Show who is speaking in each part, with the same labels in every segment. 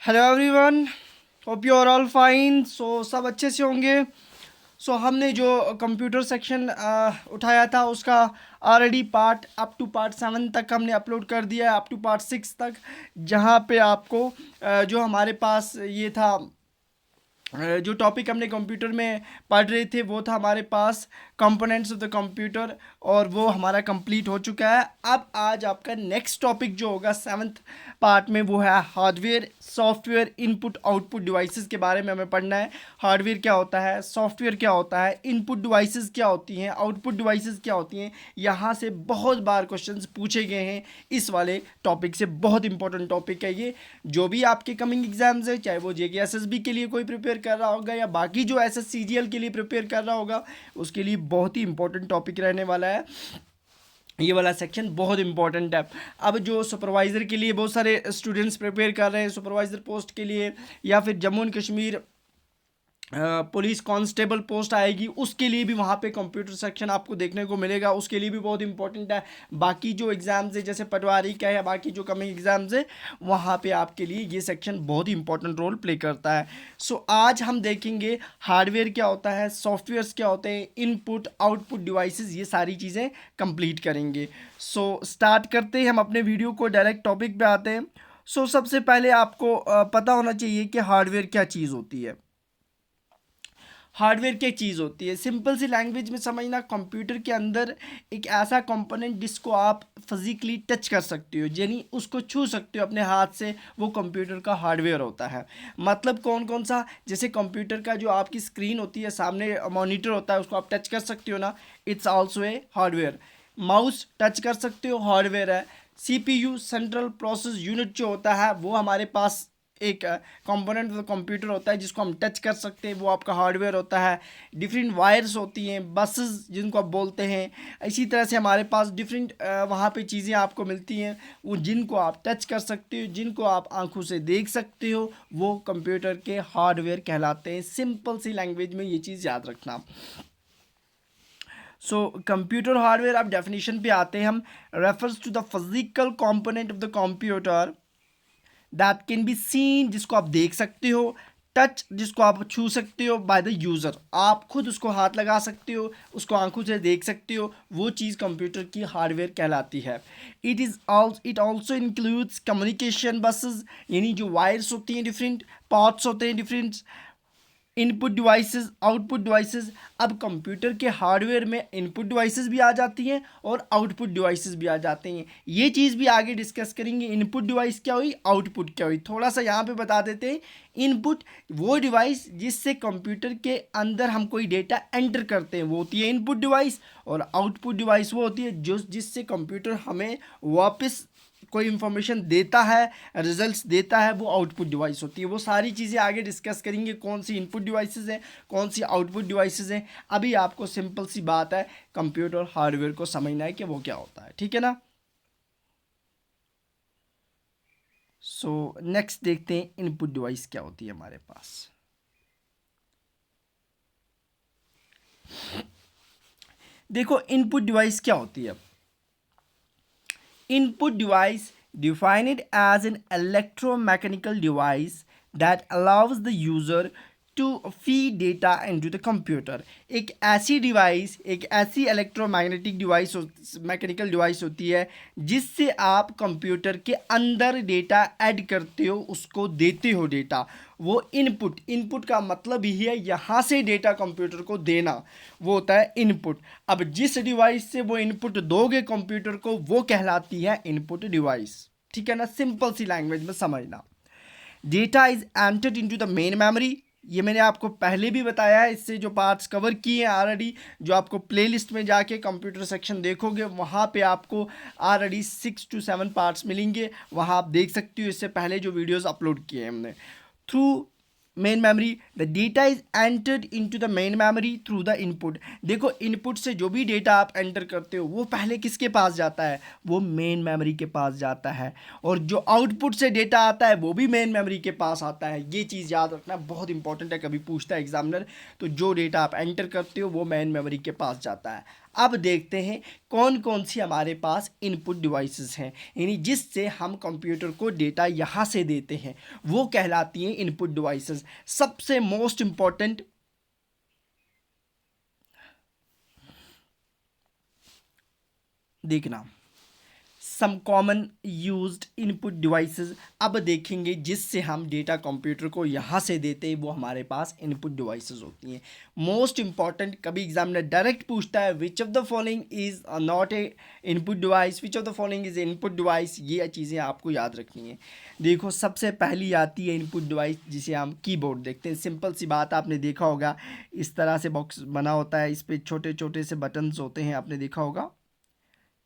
Speaker 1: Hello everyone, hope you are all fine. सब अच्छे से होंगे। हमने जो कंप्यूटर सेक्शन उठाया था उसका already part up to part 7 तक हमने अपलोड कर दिया है, अप टू पार्ट 6 तक, जहाँ पे आपको जो हमारे पास ये था, जो टॉपिक हमने कंप्यूटर में पढ़ रहे थे वो था हमारे पास कंपोनेंट्स ऑफ द कंप्यूटर, और वो हमारा कंप्लीट हो चुका है। अब आज आपका नेक्स्ट टॉपिक जो होगा 7th पार्ट में, वो है hardware software input output devices के बारे में हमें पढ़ना है। हार्डवेयर क्या होता है, सॉफ्टवेयर क्या होता है, इनपुट डिवाइसेस क्या होती हैं, आउटपुट डिवाइसेस क्या होती हैं। यहाँ से बहुत बार क्वेश्चंस पूछे गए हैं इस वाले टॉपिक से। बहुत इंपॉर्टेंट टॉपिक है ये। जो भी आपके कमिंग एग्जाम्स है, चाहे वो जेके एसएसबी के लिए कोई प्रिपेयर कर रहा होगा या बाकी जो एसएससीजीएल के लिए प्रिपेयर कर रहा होगा, उसके लिए बहुत ही इंपॉर्टेंट टॉपिक रहने वाला है। ये वाला सेक्शन बहुत इंपॉर्टेंट है। अब जो सुपरवाइज़र के लिए बहुत सारे स्टूडेंट्स प्रिपेयर कर रहे हैं, सुपरवाइज़र पोस्ट के लिए, या फिर Jammu and Kashmir police constable post आएगी, उसके लिए भी वहाँ पे कंप्यूटर सेक्शन आपको देखने को मिलेगा। उसके लिए भी बहुत इंपॉर्टेंट है। बाकी जो एग्ज़ाम्स है जैसे पटवारी का है या बाकी जो कमिंग एग्ज़ाम्स है, वहाँ पे आपके लिए ये सेक्शन बहुत ही इंपॉर्टेंट रोल प्ले करता है। आज हम देखेंगे हार्डवेयर क्या होता है, सॉफ्टवेयर्स क्या होते हैं, इनपुट आउटपुट डिवाइसेस, ये सारी चीज़ें कंप्लीट करेंगे। स्टार्ट करते हैं हम अपने वीडियो को, डायरेक्ट टॉपिक पे आते हैं। सबसे पहले आपको पता होना चाहिए कि हार्डवेयर क्या चीज़ होती है। हार्डवेयर क्या चीज़ होती है, सिंपल सी लैंग्वेज में समझना, कंप्यूटर के अंदर एक ऐसा कंपोनेंट जिसको आप फिजिकली टच कर सकते हो, यानी उसको छू सकते हो अपने हाथ से, वो कंप्यूटर का हार्डवेयर होता है। मतलब कौन कौन सा, जैसे कंप्यूटर का जो आपकी स्क्रीन होती है, सामने मॉनिटर होता है, उसको आप टच कर सकते हो ना, it's also a hardware. Mouse touch कर सकते हो, हार्डवेयर है। सीपीयू सेंट्रल प्रोसेस यूनिट जो होता है, वो हमारे पास एक कंपोनेंट ऑफ द कंप्यूटर होता है जिसको हम टच कर सकते हैं, वो आपका हार्डवेयर होता है। डिफरेंट वायर्स होती हैं, बसेस जिनको आप बोलते हैं। इसी तरह से हमारे पास डिफरेंट वहाँ पे चीज़ें आपको मिलती हैं, वो जिनको आप टच कर सकते हो, जिनको आप आंखों से देख सकते हो, वो कंप्यूटर के हार्डवेयर कहलाते हैं। सिंपल सी लैंग्वेज में ये चीज़ याद रखना। कंप्यूटर हार्डवेयर, अब डेफिनेशन पे आते हैं हम। Refers to the physical component of the computer that can be seen, जिसको आप देख सकते हो, टच जिसको आप छू सकते हो, बाय द यूज़र, आप खुद उसको हाथ लगा सकते हो, उसको आंखों से देख सकते हो, वो चीज़ कंप्यूटर की हार्डवेयर कहलाती है। It also includes communication buses, यानी जो वायर्स होती हैं, डिफरेंट पार्ट्स होते हैं, different input devices, output devices. अब कंप्यूटर के हार्डवेयर में इनपुट डिवाइसेस भी आ जाती हैं और आउटपुट डिवाइसेस भी आ जाते हैं। ये चीज़ भी आगे डिस्कस करेंगे, इनपुट डिवाइस क्या हुई, आउटपुट क्या हुई। थोड़ा सा यहाँ पे बता देते हैं। इनपुट वो डिवाइस जिससे कंप्यूटर के अंदर हम कोई डेटा एंटर करते हैं, वो होती है इनपुट डिवाइस। और आउटपुट डिवाइस वो होती है जो जिससे कंप्यूटर हमें वापस कोई इंफॉर्मेशन देता है, रिजल्ट्स देता है, वो आउटपुट डिवाइस होती है। वो सारी चीज़ें आगे डिस्कस करेंगे, कौन सी इनपुट डिवाइसेस हैं, कौन सी आउटपुट डिवाइसेस हैं। अभी आपको सिंपल सी बात है, कंप्यूटर हार्डवेयर को समझना है कि वो क्या होता है, ठीक है ना। नेक्स्ट देखते हैं इनपुट डिवाइस क्या होती है हमारे पास। देखो इनपुट डिवाइस क्या होती है। Input device defined as an electromechanical device that allows the user to feed data into the computer। एक ऐसी डिवाइस, एक ऐसी इलेक्ट्रोमैग्नेटिक डिवाइस, मैकेनिकल डिवाइस होती है जिससे आप कंप्यूटर के अंदर डेटा ऐड करते हो, उसको देते हो डेटा। वो इनपुट का मतलब ही है यहाँ से डेटा कंप्यूटर को देना, वो होता है इनपुट। अब जिस डिवाइस से वो इनपुट दोगे कंप्यूटर को, वो कहलाती है इनपुट डिवाइस, ठीक है ना। सिंपल सी लैंग्वेज में समझना। Data is entered into the main memory, ये मैंने आपको पहले भी बताया है, इससे जो पार्ट्स कवर किए हैं ऑलरेडी, जो आपको प्लेलिस्ट में जाके कंप्यूटर सेक्शन देखोगे, वहाँ पे आपको ऑलरेडी 6 to 7 पार्ट्स मिलेंगे, वहाँ आप देख सकते हो। इससे पहले जो वीडियोस अपलोड किए हैं हमने, through main memory the data is entered into the main memory through the input. देखो इनपुट से जो भी डेटा आप एंटर करते हो, वो पहले किसके पास जाता है, वो मेन मेमोरी के पास जाता है। और जो आउटपुट से डेटा आता है, वो भी मेन मेमोरी के पास आता है। ये चीज़ याद रखना बहुत इंपॉर्टेंट है, कभी पूछता है एग्जामिनर। तो जो डेटा आप एंटर करते हो, वो मेन मेमोरी के पास जाता है। अब देखते हैं कौन कौन सी हमारे पास इनपुट डिवाइसेस हैं, यानी जिससे हम कंप्यूटर को डेटा यहाँ से देते हैं, वो कहलाती हैं इनपुट डिवाइसेस। सबसे मोस्ट इंपॉर्टेंट देखना, some common used input devices. अब देखेंगे जिससे हम डेटा कंप्यूटर को यहाँ से देते हैं वो हमारे पास इनपुट डिवाइसेस होती हैं। मोस्ट इंपॉर्टेंट, कभी एग्जामिनर डायरेक्ट पूछता है which of the following is not a input device, which of the following is input device, ये चीज़ें आपको याद रखनी है। देखो सबसे पहली आती है इनपुट डिवाइस जिसे हम कीबोर्ड देखते हैं। सिंपल सी बात, आपने देखा होगा इस तरह से बॉक्स बना होता है, इस पर छोटे छोटे से बटन्स होते हैं, आपने देखा होगा।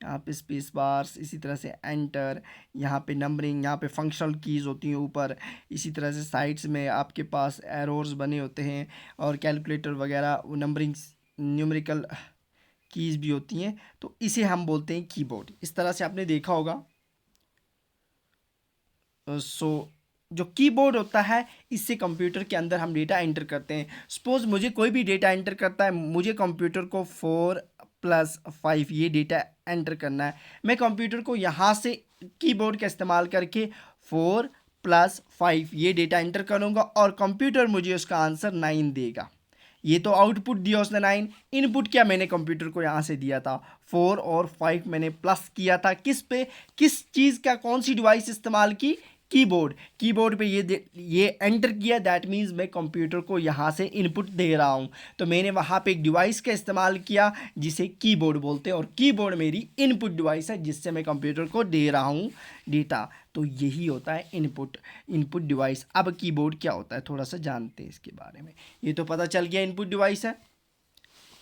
Speaker 1: यहाँ पे स्पेस बार्स, इसी तरह से एंटर, यहाँ पे नंबरिंग, यहाँ पे फंक्शनल कीज़ होती हैं ऊपर, इसी तरह से साइड्स में आपके पास एरोर्स बने होते हैं और कैलकुलेटर वगैरह, वो नंबरिंग न्यूमेरिकल कीज़ भी होती हैं, तो इसे हम बोलते हैं कीबोर्ड। इस तरह से आपने देखा होगा। जो कीबोर्ड होता है इससे कंप्यूटर के अंदर हम डेटा एंटर करते हैं। सपोज़ मुझे कोई भी डेटा एंटर करता है, मुझे कंप्यूटर को 4+5 ये डेटा एंटर करना है। मैं कंप्यूटर को यहाँ से कीबोर्ड का इस्तेमाल करके 4+5 ये डेटा एंटर करूँगा और कंप्यूटर मुझे उसका आंसर 9 देगा। ये तो आउटपुट दिया उसने 9, इनपुट क्या मैंने कंप्यूटर को यहाँ से दिया था 4 और 5 मैंने प्लस किया था किस पे, किस चीज़ का, कौन सी डिवाइस इस्तेमाल की, कीबोर्ड पे ये एंटर किया। दैट मीन्स मैं कंप्यूटर को यहाँ से इनपुट दे रहा हूँ, तो मैंने वहाँ पे एक डिवाइस का इस्तेमाल किया जिसे कीबोर्ड बोलते हैं, और कीबोर्ड मेरी इनपुट डिवाइस है जिससे मैं कंप्यूटर को दे रहा हूँ डेटा। तो यही होता है इनपुट डिवाइस। अब कीबोर्ड क्या होता है थोड़ा सा जानते हैं इसके बारे में। ये तो पता चल गया इनपुट डिवाइस है।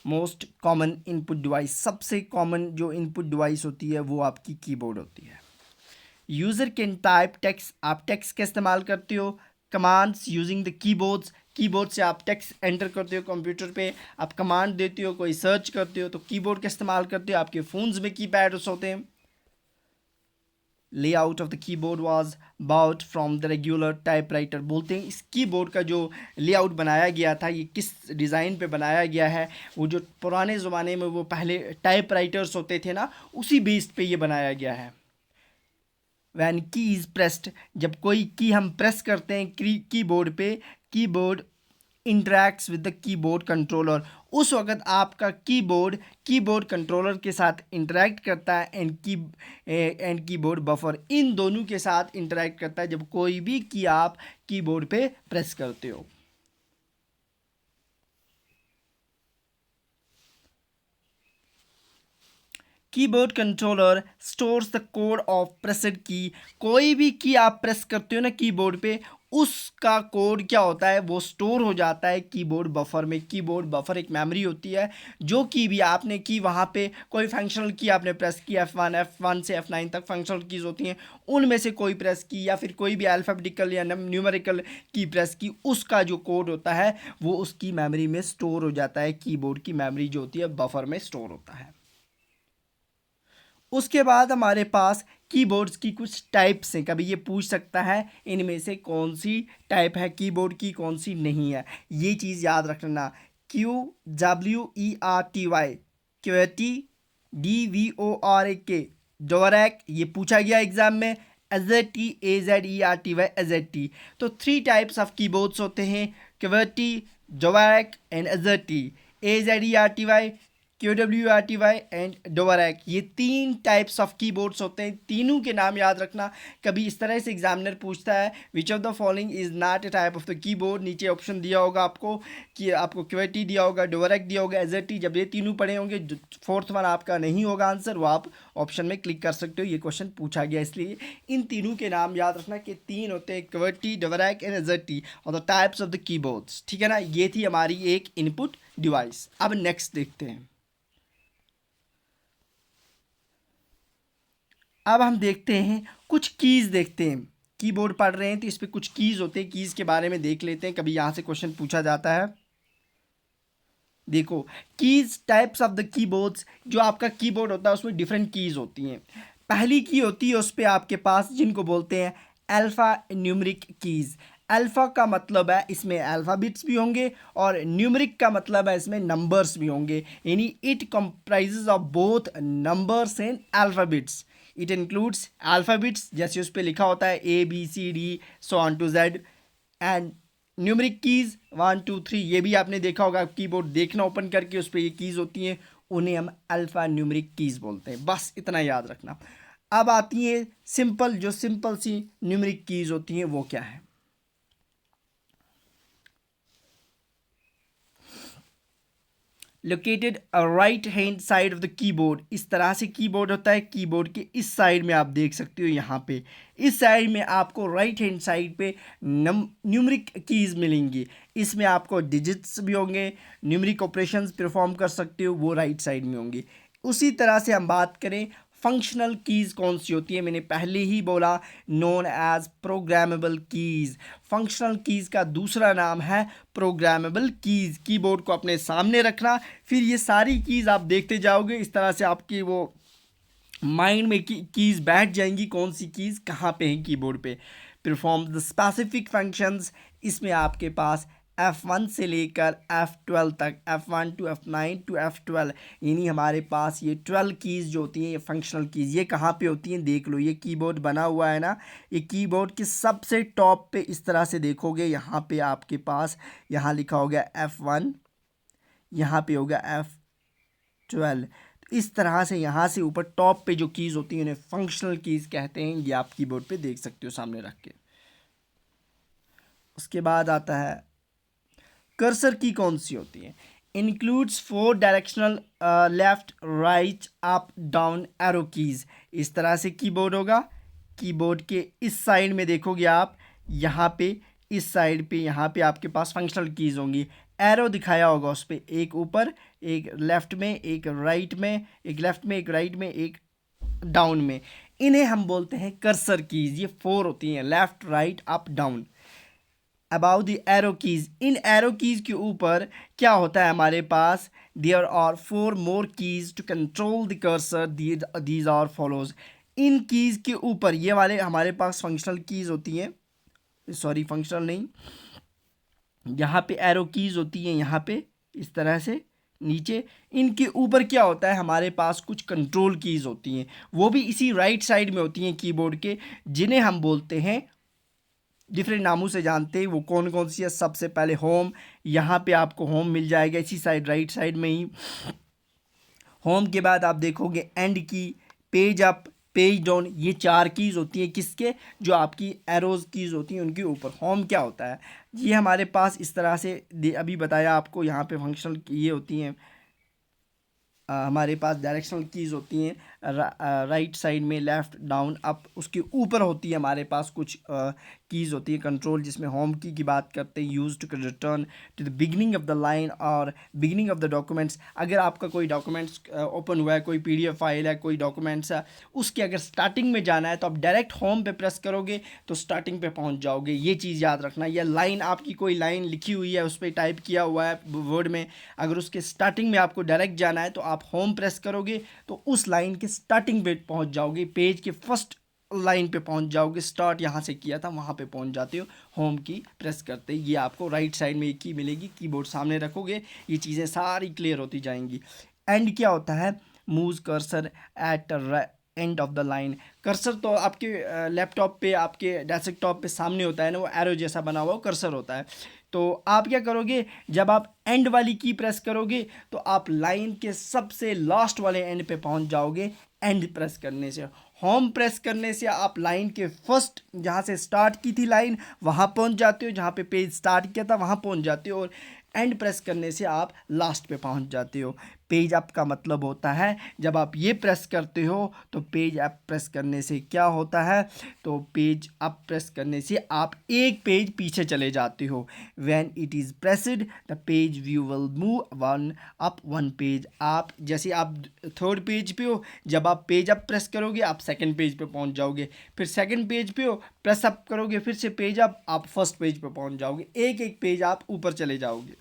Speaker 1: मोस्ट कॉमन इनपुट डिवाइस, सबसे कॉमन जो इनपुट डिवाइस होती है वो आपकी कीबोर्ड होती है। यूज़र कैन टाइप टेक्स्ट, आप टेक्स्ट का इस्तेमाल करते हो। Commands using the keyboards, keyboard से आप टेक्स्ट एंटर करते हो कंप्यूटर पे, आप कमांड देते हो, कोई सर्च करते हो तो कीबोर्ड का इस्तेमाल करते हो। आपके फ़ोन्स में कीपैड्स होते हैं। Layout of the keyboard was about from the regular typewriter, बोलते हैं इस कीबोर्ड का जो लेआउट बनाया गया था ये किस डिज़ाइन पे बनाया गया है, वो जो पुराने ज़माने में वो पहले टाइपराइटर्स होते थे ना, उसी बेस पे ये बनाया गया है। वैन की इज़ प्रेस्ड, जब कोई की हम प्रेस करते हैं कीबोर्ड पे, keyboard interacts with the keyboard controller, उस वक्त आपका कीबोर्ड कंट्रोलर के साथ इंटरैक्ट करता है एंड कीबोर्ड बफर, इन दोनों के साथ इंटरैक्ट करता है जब कोई भी की आप कीबोर्ड पे प्रेस करते हो। Keyboard controller stores the code of pressed की, कोई भी की आप प्रेस करते हो ना कीबोर्ड पे, उसका कोड क्या होता है वो स्टोर हो जाता है कीबोर्ड बफर में। कीबोर्ड बफर एक मेमोरी होती है, जो की भी आपने की वहाँ पे कोई फंक्शनल की आपने प्रेस की, F1 से F9 तक फंक्शनल कीज़ होती हैं, उनमें से कोई प्रेस की या फिर कोई भी अल्फ़ाबेटिकल या न्यूमेरिकल की प्रेस की, उसका जो कोड होता है वो उसकी मेमोरी में स्टोर हो जाता है। कीबोर्ड की मेमोरी जो होती है बफर में स्टोर होता है। उसके बाद हमारे पास कीबोर्ड्स की कुछ टाइप्स हैं। कभी ये पूछ सकता है इनमें से कौन सी टाइप है कीबोर्ड की, कौन सी नहीं है, ये चीज़ याद रखना। QWERTY, QWERTY, DVORAK, डोरैक, ये पूछा गया एग्जाम में। AZT, AZERTY, AZT, तो 3 टाइप्स ऑफ कीबोर्ड्स होते हैं, QWERTY, Dvorak and AZT। AZERTY, QWERTY and Dvorak, ये 3 टाइप्स ऑफ कीबोर्ड्स होते हैं। तीनों के नाम याद रखना। कभी इस तरह से एग्जामिनर पूछता है which of the following is not a type of the keyboard, नीचे ऑप्शन दिया होगा आपको कि आपको QWERTY दिया होगा, डोरैक दिया होगा, AZT, जब ये तीनों पढ़े होंगे, फोर्थ वन आपका नहीं होगा आंसर, वो आप ऑप्शन में क्लिक कर सकते हो। ये क्वेश्चन पूछा गया इसलिए इन तीनों के नाम याद रखना कि 3 होते हैं, QWERTY, डोरैक एंड AZT, और the types of the keyboards, ठीक है ना। ये थी हमारी एक इनपुट डिवाइस। अब नेक्स्ट देखते हैं। अब हम देखते हैं कुछ कीज़ देखते हैं। कीबोर्ड पढ़ रहे हैं तो इस पर कुछ कीज़ होते हैं, कीज़ के बारे में देख लेते हैं, कभी यहाँ से क्वेश्चन पूछा जाता है। देखो keys, types of the keyboards, जो आपका कीबोर्ड होता है उसमें डिफरेंट कीज़ होती हैं। पहली की होती है उस पर आपके पास जिनको बोलते हैं अल्फ़ा न्यूमेरिक कीज़। अल्फ़ा का मतलब है इसमें अल्फ़ाबेट्स भी होंगे और न्यूमरिक का मतलब है इसमें नंबर्स भी होंगे, यानी it comprises of both numbers and alphabets. It includes alphabets जैसे उस पर लिखा होता है ABCD so on to Z, and numeric keys 1 2 3, ये भी आपने देखा होगा, कीबोर्ड देखना ओपन करके उस पर ये कीज़ होती हैं, उन्हें हम अल्फ़ा न्यूमरिक कीज़ बोलते हैं। बस इतना याद रखना। अब आती है सिंपल, जो सिंपल सी न्यूमरिक कीज़ होती हैं वो क्या है। Located right hand side of the keyboard, इस तरह से कीबोर्ड होता है, कीबोर्ड के इस साइड में आप देख सकते हो, यहाँ पे इस साइड में आपको राइट हैंड साइड पे न्यूमरिक कीज़ मिलेंगी। इसमें आपको डिजिट्स भी होंगे, न्यूमरिक ऑपरेशंस परफॉर्म कर सकते हो, वो राइट साइड में होंगी। उसी तरह से हम बात करें फंक्शनल कीज़ कौन सी होती है, मैंने पहले ही बोला, known as programmable keys. Functional keys का दूसरा नाम है प्रोग्रामेबल कीज़। कीबोर्ड को अपने सामने रखना, फिर ये सारी कीज़ आप देखते जाओगे, इस तरह से आपकी वो माइंड में कीज़ बैठ जाएंगी, कौन सी कीज़ कहाँ पे हैं कीबोर्ड पे। परफॉर्म द स्पेसिफिक फंक्शंस, इसमें आपके पास F1 से लेकर F12 तक, F1 to F9 to F12, यानी हमारे पास ये 12 कीज़ जो होती हैं, ये फंक्शनल कीज़, ये कहाँ पे होती हैं देख लो। ये कीबोर्ड बना हुआ है ना, ये कीबोर्ड के सबसे टॉप पे इस तरह से देखोगे, यहाँ पे आपके पास यहाँ लिखा होगा F1, यहाँ पे होगा F12। इस तरह से यहाँ से ऊपर टॉप पे जो कीज़ होती हैं उन्हें फंक्शनल कीज़ कहते हैं। ये आप कीबोर्ड पे देख सकते हो सामने रख के। उसके बाद आता है कर्सर की कौन सी होती है। Includes 4 directional left right up down arrow keys. इस तरह से कीबोर्ड होगा, कीबोर्ड के इस साइड में देखोगे आप, यहाँ पे इस साइड पे यहाँ पे आपके पास फंक्शनल कीज़ होंगी, एरो दिखाया होगा उस पर, एक ऊपर एक लेफ़्ट में, एक राइट में, एक लेफ़्ट में, एक राइट में, एक डाउन में। इन्हें हम बोलते हैं कर्सर कीज़। ये 4 होती हैं, left right up down. About the arrow keys, इन एरो कीज़ के ऊपर क्या होता है हमारे पास, there are 4 more keys to control the cursor, these are follows. इन कीज़ के ऊपर ये वाले हमारे पास फंक्शनल कीज़ होती हैं, सॉरी फंक्शनल नहीं, यहाँ पे एरो कीज़ होती हैं, यहाँ पे इस तरह से नीचे। इनके ऊपर क्या होता है हमारे पास कुछ कंट्रोल कीज़ होती हैं, वो भी इसी राइट साइड में होती हैं कीबोर्ड के, जिन्हें हम बोलते हैं, डिफरेंट नामों से जानते हैं। वो कौन कौन सी है, सबसे पहले होम, यहाँ पे आपको होम मिल जाएगा इसी साइड राइट साइड में ही। होम के बाद आप देखोगे एंड की, पेज अप, पेज डाउन, ये 4 कीज़ होती हैं किसके, जो आपकी एरोज कीज़ होती हैं उनके ऊपर। होम क्या होता है, ये हमारे पास इस तरह से अभी बताया आपको, यहाँ पे फंक्शनल ये होती हैं, हमारे पास डायरेक्शनल कीज़ होती हैं राइट साइड में, लेफ़्ट डाउन अप। उसके ऊपर होती है हमारे पास कुछ कीज़ होती है कंट्रोल, जिसमें होम की बात करते हैं, use to return to the beginning of the line और बिगनिंग ऑफ द डॉक्यूमेंट्स। अगर आपका कोई डॉक्यूमेंट्स ओपन हुआ है, कोई PDF फाइल है, कोई डॉक्यूमेंट्स है, उसके अगर स्टार्टिंग में जाना है तो आप डायरेक्ट होम पे प्रेस करोगे तो स्टार्टिंग पे पहुंच जाओगे। ये चीज़ याद रखना। या लाइन, आपकी कोई लाइन लिखी हुई है, उस पर टाइप किया हुआ है वर्ड में, अगर उसके स्टार्टिंग में आपको डायरेक्ट जाना है तो आप होम प्रेस करोगे तो उस लाइन के स्टार्टिंग पे पहुंच जाओगे, पेज के फर्स्ट लाइन पे पहुंच जाओगे। स्टार्ट यहाँ से किया था वहाँ पे पहुंच जाते हो होम की प्रेस करते। ये आपको राइट साइड में एक की मिलेगी, कीबोर्ड सामने रखोगे, ये चीज़ें सारी क्लियर होती जाएंगी। एंड क्या होता है, move cursor at end of the line. Cursor तो आपके लैपटॉप पे, आपके डेस्कटॉप पे सामने होता है ना, वो एरो जैसा बना हुआ कर्सर होता है। तो आप क्या करोगे, जब आप एंड वाली की प्रेस करोगे तो आप लाइन के सबसे लास्ट वाले एंड पे पहुंच जाओगे एंड प्रेस करने से। होम प्रेस करने से आप लाइन के फर्स्ट, जहाँ से स्टार्ट की थी लाइन, वहाँ पहुँच जाते हो, जहाँ पे पेज स्टार्ट किया था वहाँ पहुँच जाते हो, और एंड प्रेस करने से आप लास्ट पे पहुँच जाते हो। पेज अप का मतलब होता है, जब आप ये प्रेस करते हो तो पेज अप प्रेस करने से क्या होता है, तो पेज अप प्रेस करने से आप एक पेज पीछे चले जाते हो। When it is pressed the page view will move one up one page. आप जैसे आप थर्ड पेज पे हो, जब आप पेज अप प्रेस करोगे आप सेकंड पेज पे पहुंच जाओगे, फिर सेकंड पेज पे हो, प्रेस अप करोगे फिर से पेज अप, आप फर्स्ट पेज पे पहुंच जाओगे, एक एक पेज आप ऊपर चले जाओगे।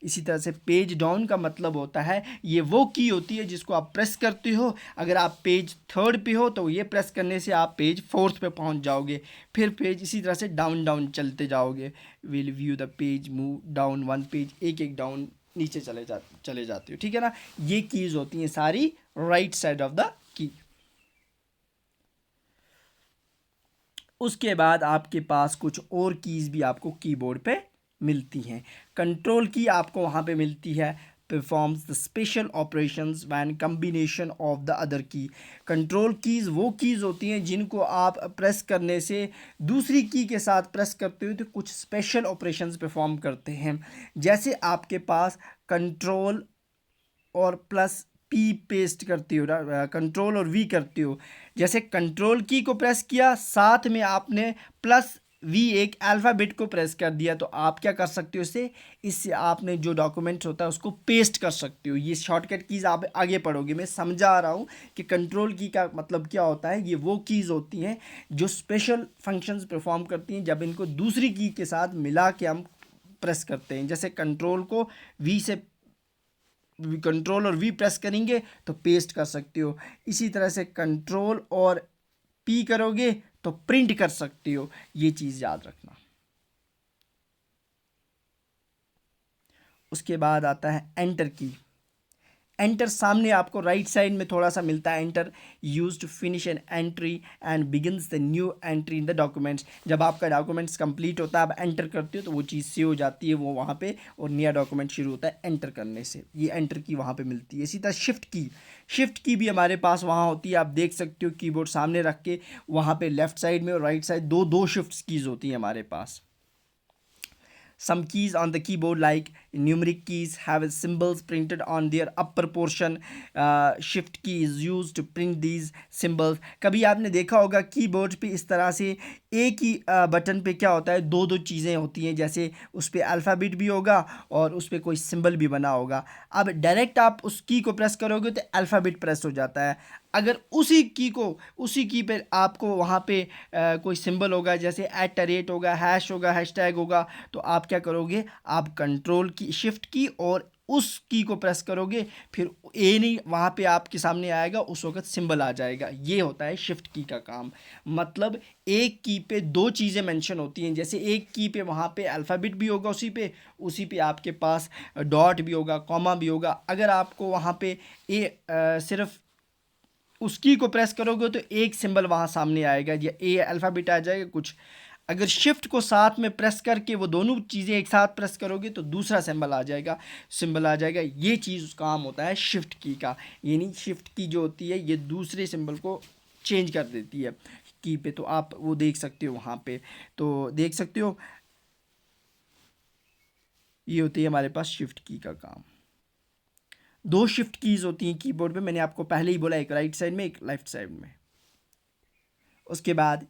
Speaker 1: इसी तरह से पेज डाउन का मतलब होता है ये वो की होती है जिसको आप प्रेस करते हो, अगर आप पेज 3rd पे हो तो ये प्रेस करने से आप पेज 4th पे पहुंच जाओगे, फिर पेज इसी तरह से डाउन डाउन चलते जाओगे। Will view the page move down 1 page, एक एक डाउन नीचे चले जाते हो, ठीक है ना। ये कीज होती हैं सारी right side of the key. उसके बाद आपके पास कुछ और कीज़ भी आपको कीबोर्ड पे मिलती हैं। कंट्रोल की आपको वहाँ पे मिलती है, performs the special operations when combination of the other की। कंट्रोल कीज़ वो कीज़ होती हैं जिनको आप प्रेस करने से दूसरी की के साथ प्रेस करते हो तो कुछ स्पेशल ऑपरेशंस परफॉर्म करते हैं। जैसे आपके पास कंट्रोल और प्लस पी पेस्ट करती हो ना, कंट्रोल और वी करती हो। जैसे कंट्रोल की को प्रेस किया, साथ में आपने प्लस वी एक अल्फ़ाबेट को प्रेस कर दिया, तो आप क्या कर सकते हो इससे आपने जो डॉक्यूमेंट होता है उसको पेस्ट कर सकते हो। ये शॉर्टकट कीज़ आप आगे पढ़ोगे, मैं समझा रहा हूँ कि कंट्रोल की का मतलब क्या होता है। ये वो कीज़ होती हैं जो स्पेशल फंक्शंस परफॉर्म करती हैं जब इनको दूसरी की के साथ मिला के हम प्रेस करते हैं। जैसे कंट्रोल को वी से कंट्रोल और वी प्रेस करेंगे तो पेस्ट कर सकते हो, इसी तरह से कंट्रोल और पी करोगे तो प्रिंट कर सकते हो। ये चीज़ याद रखना। उसके बाद आता है एंटर की। एंटर सामने आपको राइट साइड में थोड़ा सा मिलता है, enter use to finish an entry and begins the new entry in the documents. जब आपका डॉक्यूमेंट्स कंप्लीट होता है, आप एंटर करते हो तो वो चीज़ सेव हो जाती है वो वहाँ पे, और नया डॉक्यूमेंट शुरू होता है एंटर करने से। ये एंटर की वहाँ पे मिलती है। इसी तरह शिफ्ट की भी हमारे पास वहाँ होती है। आप देख सकते हो कीबोर्ड सामने रख के, वहाँ पे लेफ्ट साइड में और राइट साइड दो शिफ्ट कीज़ होती हैं हमारे पास। Some keys on the keyboard, like numeric keys, have symbols printed on their upper portion. Shift key is used to print these symbols. कभी आपने देखा होगा कीबोर्ड पे इस तरह से एक ही बटन पे क्या होता है, दो चीज़ें होती हैं। जैसे उस पर अल्फ़ाबेट भी होगा और उस पर कोई सिंबल भी बना होगा। अब डायरेक्ट आप उस की को प्रेस करोगे तो अल्फ़ाबेट प्रेस हो जाता है। अगर उसी की पे आपको वहाँ पे कोई सिंबल होगा, जैसे @ होगा, हैश होगा, हैशटैग होगा, तो आप क्या करोगे, आप कंट्रोल की शिफ्ट की और उस की को प्रेस करोगे, फिर ए नहीं वहाँ पे आपके सामने आएगा, उस वक्त सिंबल आ जाएगा। ये होता है शिफ्ट की का काम। मतलब एक की पे दो चीज़ें मेंशन होती हैं। जैसे एक की पे वहाँ पे अल्फ़ाबेट भी होगा, उसी पे आपके पास डॉट भी होगा, कॉमा भी होगा। अगर आपको वहाँ पे सिर्फ उसकी को प्रेस करोगे तो एक सिंबल वहाँ सामने आएगा, या ए अल्फ़ाबेट आ जाएगा कुछ। अगर शिफ्ट को साथ में प्रेस करके वो दोनों चीज़ें एक साथ प्रेस करोगे तो दूसरा सिंबल आ जाएगा। ये चीज़ काम होता है शिफ्ट की का। यानी शिफ्ट की जो होती है ये दूसरे सिंबल को चेंज कर देती है की पे। तो आप वो देख सकते हो वहाँ पे, तो देख सकते हो ये होती है हमारे पास शिफ्ट की का काम। दो शिफ्ट कीज़ होती हैं कीबोर्ड पे, मैंने आपको पहले ही बोला, एक राइट साइड में, एक लेफ्ट साइड में। उसके बाद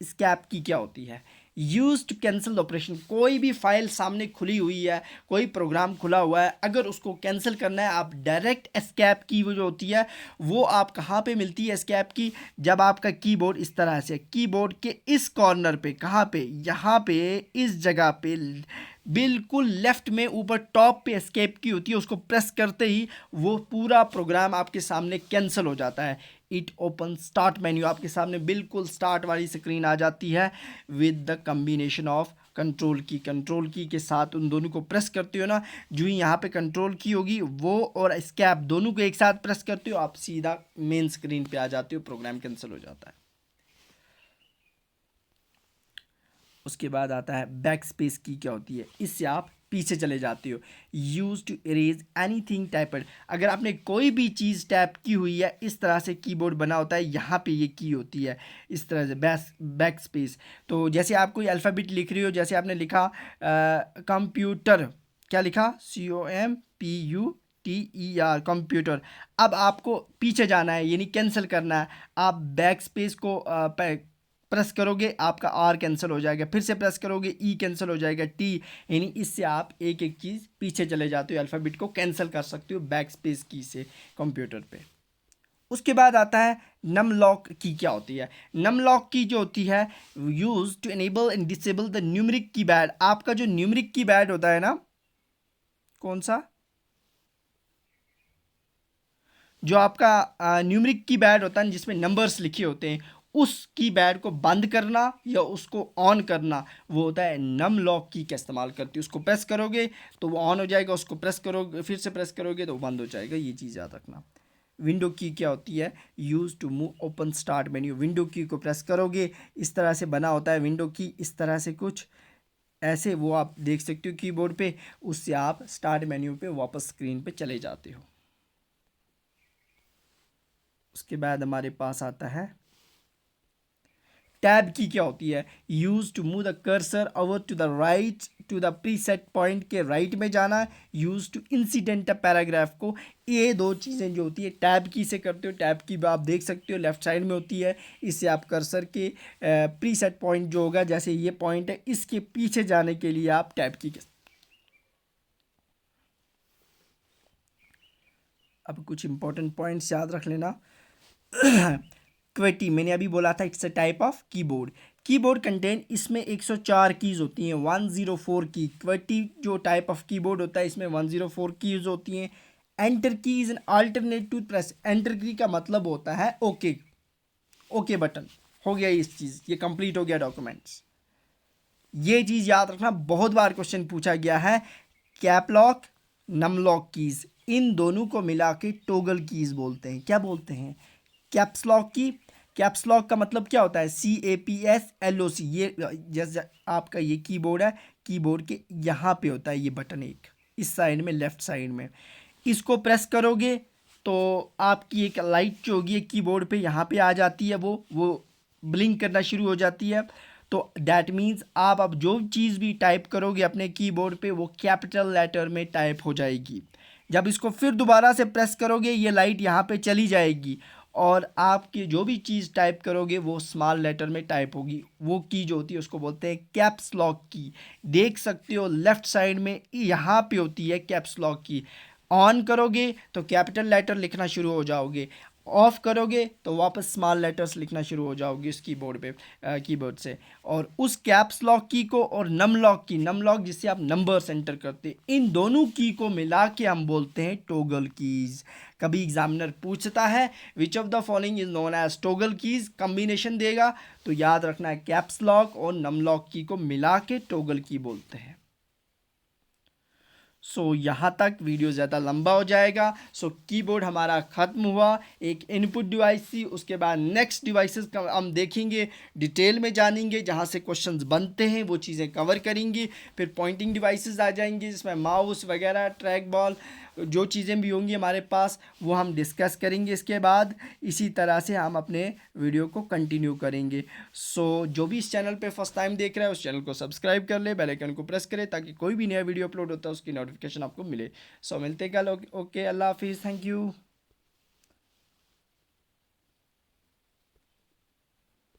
Speaker 1: एस्केप की क्या होती है, use to cancel the operation. कोई भी फाइल सामने खुली हुई है, कोई प्रोग्राम खुला हुआ है, अगर उसको कैंसिल करना है, आप डायरेक्ट एस्केप की वो जो होती है वो आप कहाँ पे मिलती है एस्केप की, जब आपका कीबोर्ड इस तरह से कीबोर्ड के इस कॉर्नर पे, कहाँ पे, यहाँ पे इस जगह पे बिल्कुल लेफ्ट में ऊपर टॉप पे एस्केप की होती है, उसको प्रेस करते ही वो पूरा प्रोग्राम आपके सामने कैंसिल हो जाता है। इट ओपन स्टार्ट मेन्यू, आपके सामने बिल्कुल स्टार्ट वाली स्क्रीन आ जाती है with the combination of control की के साथ उन दोनों को प्रेस करते हो ना, जो ही यहाँ पे कंट्रोल की होगी वो और एस्केप दोनों को एक साथ प्रेस करते हो, आप सीधा मेन स्क्रीन पे आ जाते हो, प्रोग्राम कैंसिल हो जाता है। उसके बाद आता है बैक स्पेस की क्या होती है, इससे आप पीछे चले जाते हो। Use to erase anything typed, अगर आपने कोई भी चीज़ टैप की हुई है, इस तरह से कीबोर्ड बना होता है, यहाँ पे ये की होती है इस तरह से बैक स्पेस। तो जैसे आप कोई अल्फ़ाबेट लिख रही हो, जैसे आपने लिखा कंप्यूटर, क्या लिखा, COMPUTER कंप्यूटर। अब आपको पीछे जाना है, यानी कैंसिल करना है, आप बैक स्पेस को प्रेस करोगे, आपका आर कैंसिल हो जाएगा, फिर से प्रेस करोगे ई कैंसिल हो जाएगा, टी, यानी इससे आप एक एक चीज़ पीछे चले जाते हो, अल्फ़ाबेट को कैंसिल कर सकते हो बैक स्पेस की से कंप्यूटर पे। उसके बाद आता है नम लॉक की क्या होती है। नम लॉक की जो होती है, use to enable and disable the numeric keypad. आपका जो न्यूमेरिक कीपैड होता है ना, कौन सा? जो आपका न्यूमरिक कीपैड होता है जिसमें नंबर्स लिखे होते हैं, उस कीपैड को बंद करना या उसको ऑन करना वो होता है नम लॉक की का इस्तेमाल करती है। उसको प्रेस करोगे तो वो ऑन हो जाएगा, उसको प्रेस करोगे फिर से प्रेस करोगे तो वो बंद हो जाएगा। ये चीज़ याद रखना। विंडो की क्या होती है? Use to move open start menu. Window key को प्रेस करोगे इस तरह से बना होता है विंडो की, इस तरह से कुछ ऐसे वो आप देख सकते हो कीबोर्ड पे। उससे आप स्टार्ट मेन्यू पे वापस स्क्रीन पे चले जाते हो। उसके बाद हमारे पास आता है टैब की। क्या होती है? Use to move the cursor over to the right to the preset point के राइट में जाना। यूज टू इंसिडेंट पैराग्राफ को। ये दो चीज़ें जो होती है टैब की से करते हो। टैब की आप देख सकते हो लेफ्ट साइड में होती है। इससे आप कर्सर के प्रीसेट पॉइंट जो होगा, जैसे ये पॉइंट है, इसके पीछे जाने के लिए आप टैब की। अब कुछ इंपॉर्टेंट पॉइंट्स याद रख लेना। क्वेटी मैंने अभी बोला था it's a type of keyboard. Keyboard contain इसमें 104 कीज़ होती हैं, 104 की। क्वेटी जो टाइप ऑफ कीबोर्ड होता है इसमें 104 कीज़ होती हैं। Enter key is an alternate to press. Enter key का मतलब होता है ओके। ओके बटन हो गया इस चीज़, ये कंप्लीट हो गया डॉक्यूमेंट्स। ये चीज़ याद रखना, बहुत बार क्वेश्चन पूछा गया है। Cap lock, num lock keys, इन दोनों को मिला के टोगल कीज़ बोलते हैं। क्या बोलते हैं? कैप्स लॉक की। कैप्स लॉक का मतलब क्या होता है? CAPSLOC। ये जैसे आपका ये कीबोर्ड है, कीबोर्ड के यहाँ पे होता है ये बटन, एक इस साइड में लेफ्ट साइड में। इसको प्रेस करोगे तो आपकी एक लाइट जो होगी कीबोर्ड पे यहाँ पे आ जाती है, वो ब्लिंक करना शुरू हो जाती है। तो दैट मीन्स आप अब जो चीज़ भी टाइप करोगे अपने कीबोर्ड पे वो कैपिटल लेटर में टाइप हो जाएगी। जब इसको फिर दोबारा से प्रेस करोगे ये लाइट यहाँ पे चली जाएगी और आपकी जो भी चीज़ टाइप करोगे वो स्मॉल लेटर में टाइप होगी। वो की जो होती है उसको बोलते हैं कैप्स लॉक की। देख सकते हो लेफ्ट साइड में यहाँ पे होती है कैप्स लॉक की। ऑन करोगे तो कैपिटल लेटर लिखना शुरू हो जाओगे, ऑफ करोगे तो वापस स्मॉल लेटर्स लिखना शुरू हो जाओगे इस कीबोर्ड पे, कीबोर्ड से। और उस कैप्स लॉक की को और नम लॉक की, नम लॉक जिससे आप नंबर्स एंटर करते हैं, इन दोनों की को मिला के हम बोलते हैं टोगल कीज। कभी एग्जामिनर पूछता है which of the following is known as toggle keys, combination देगा तो याद रखना है कैप्स लॉक और नम लॉक की को मिला के टोगल की बोलते हैं। यहाँ तक वीडियो ज़्यादा लंबा हो जाएगा। कीबोर्ड हमारा ख़त्म हुआ। एक इनपुट डिवाइस थी, उसके बाद नेक्स्ट डिवाइसेस का हम देखेंगे, डिटेल में जानेंगे, जहाँ से क्वेश्चंस बनते हैं वो चीज़ें कवर करेंगे। फिर पॉइंटिंग डिवाइसेस आ जाएंगे जिसमें माउस वगैरह, ट्रैक बॉल, जो चीज़ें भी होंगी हमारे पास वो हम डिस्कस करेंगे इसके बाद। इसी तरह से हम अपने वीडियो को कंटिन्यू करेंगे। जो भी इस चैनल पे फर्स्ट टाइम देख रहा है उस चैनल को सब्सक्राइब कर ले, बेल आइकन को प्रेस करे ताकि कोई भी नया वीडियो अपलोड होता है उसकी नोटिफिकेशन आपको मिले। मिलते हैं कल। ओके, अल्लाह हाफिज़, थैंक यू।